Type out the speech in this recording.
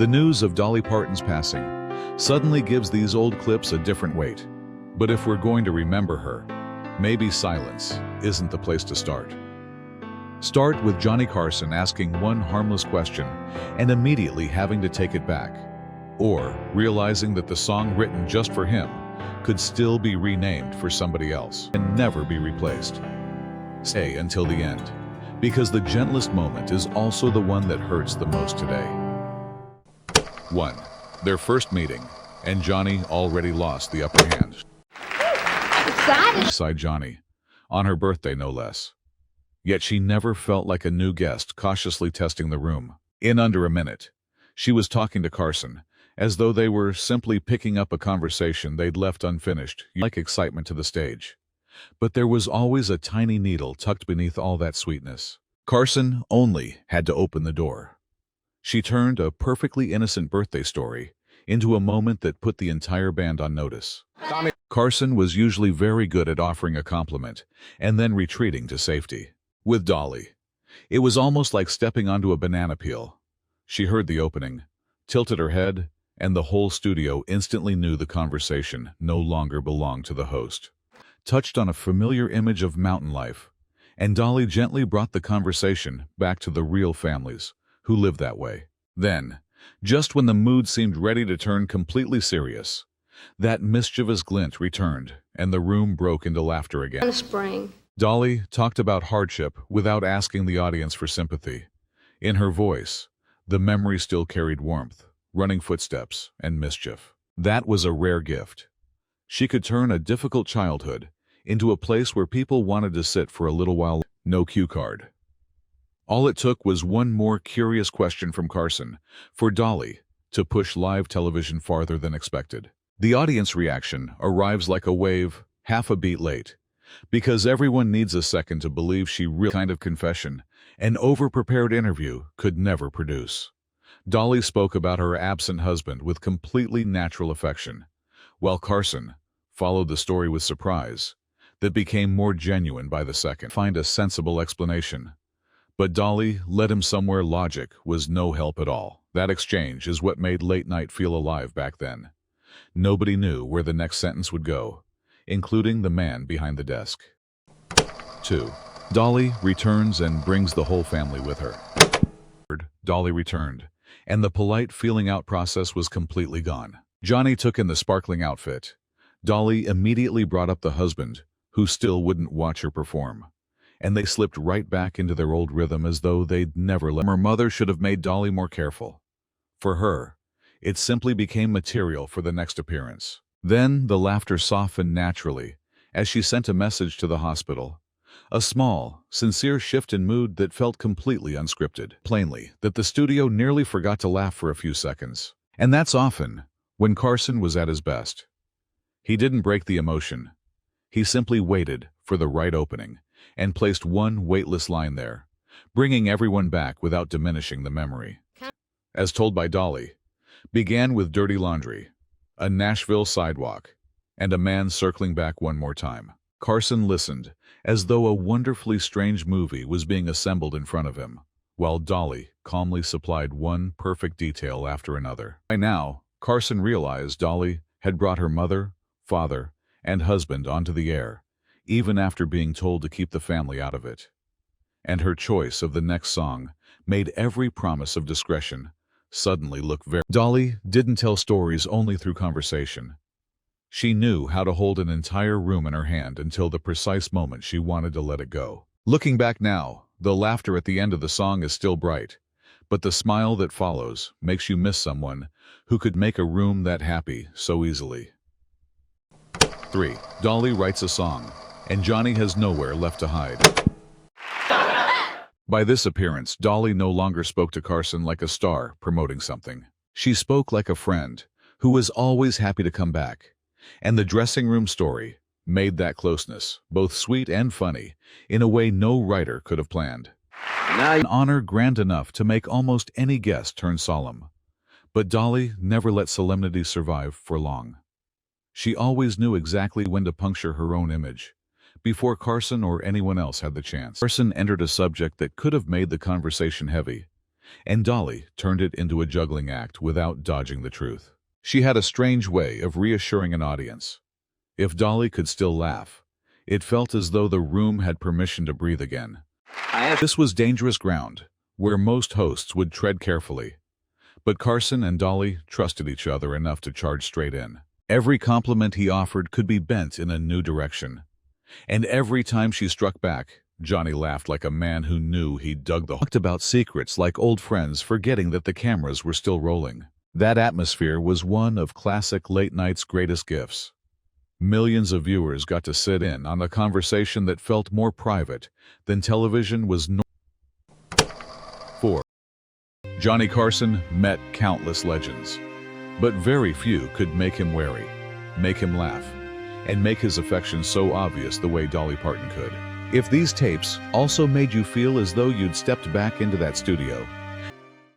The news of Dolly Parton's passing suddenly gives these old clips a different weight. But if we're going to remember her, maybe silence isn't the place to start. Start with Johnny Carson asking one harmless question and immediately having to take it back, or realizing that the song written just for him could still be renamed for somebody else and never be replaced. Stay until the end, because the gentlest moment is also the one that hurts the most today. 1. Their first meeting, and Johnny already lost the upper hand. Sighed Johnny, on her birthday no less. Yet she never felt like a new guest cautiously testing the room. In under a minute, she was talking to Carson, as though they were simply picking up a conversation they'd left unfinished, like excitement to the stage. But there was always a tiny needle tucked beneath all that sweetness. Carson only had to open the door. She turned a perfectly innocent birthday story into a moment that put the entire band on notice. Carson was usually very good at offering a compliment and then retreating to safety. With Dolly, it was almost like stepping onto a banana peel. She heard the opening, tilted her head, and the whole studio instantly knew the conversation no longer belonged to the host. Touched on a familiar image of mountain life, and Dolly gently brought the conversation back to the real families who live that way. Then, just when the mood seemed ready to turn completely serious, that mischievous glint returned, and the room broke into laughter again. Spring. Dolly talked about hardship without asking the audience for sympathy. In her voice, the memory still carried warmth, running footsteps, and mischief. That was a rare gift. She could turn a difficult childhood into a place where people wanted to sit for a little while. No cue card. All it took was one more curious question from Carson for Dolly to push live television farther than expected. The audience reaction arrives like a wave, half a beat late, because everyone needs a second to believe she really kind of confession an over-prepared interview could never produce. Dolly spoke about her absent husband with completely natural affection, while Carson followed the story with surprise that became more genuine by the second. Find a sensible explanation. But Dolly led him somewhere logic was no help at all. That exchange is what made late night feel alive back then. Nobody knew where the next sentence would go, including the man behind the desk. 2. Dolly returns and brings the whole family with her. Dolly returned, and the polite feeling out process was completely gone. Johnny took in the sparkling outfit. Dolly immediately brought up the husband, who still wouldn't watch her perform, and they slipped right back into their old rhythm as though they'd never let. Her mother should have made Dolly more careful. For her, it simply became material for the next appearance. Then the laughter softened naturally as she sent a message to the hospital. A small, sincere shift in mood that felt completely unscripted. Plainly, that the studio nearly forgot to laugh for a few seconds. And that's often when Carson was at his best. He didn't break the emotion. He simply waited for the right opening and placed one weightless line there, bringing everyone back without diminishing the memory. As told by Dolly, began with dirty laundry, a Nashville sidewalk, and a man circling back one more time. Carson listened as though a wonderfully strange movie was being assembled in front of him, while Dolly calmly supplied one perfect detail after another. By now, Carson realized Dolly had brought her mother, father, and husband onto the air, even after being told to keep the family out of it. And her choice of the next song made every promise of discretion suddenly look very... Dolly didn't tell stories only through conversation. She knew how to hold an entire room in her hand until the precise moment she wanted to let it go. Looking back now, the laughter at the end of the song is still bright, but the smile that follows makes you miss someone who could make a room that happy so easily. 3. Dolly writes a song, and Johnny has nowhere left to hide. By this appearance, Dolly no longer spoke to Carson like a star promoting something. She spoke like a friend who was always happy to come back. And the dressing room story made that closeness both sweet and funny in a way no writer could have planned. An honor grand enough to make almost any guest turn solemn. But Dolly never let solemnity survive for long. She always knew exactly when to puncture her own image, before Carson or anyone else had the chance. Carson entered a subject that could have made the conversation heavy, and Dolly turned it into a juggling act without dodging the truth. She had a strange way of reassuring an audience. If Dolly could still laugh, it felt as though the room had permission to breathe again. This was dangerous ground, where most hosts would tread carefully. But Carson and Dolly trusted each other enough to charge straight in. Every compliment he offered could be bent in a new direction. And every time she struck back, Johnny laughed like a man who knew he'd dug the hole. Talked about secrets like old friends, forgetting that the cameras were still rolling. That atmosphere was one of classic late night's greatest gifts. Millions of viewers got to sit in on a conversation that felt more private than television was. 4. Johnny Carson met countless legends, but very few could make him wary, make him laugh, and make his affection so obvious the way Dolly Parton could. If these tapes also made you feel as though you'd stepped back into that studio,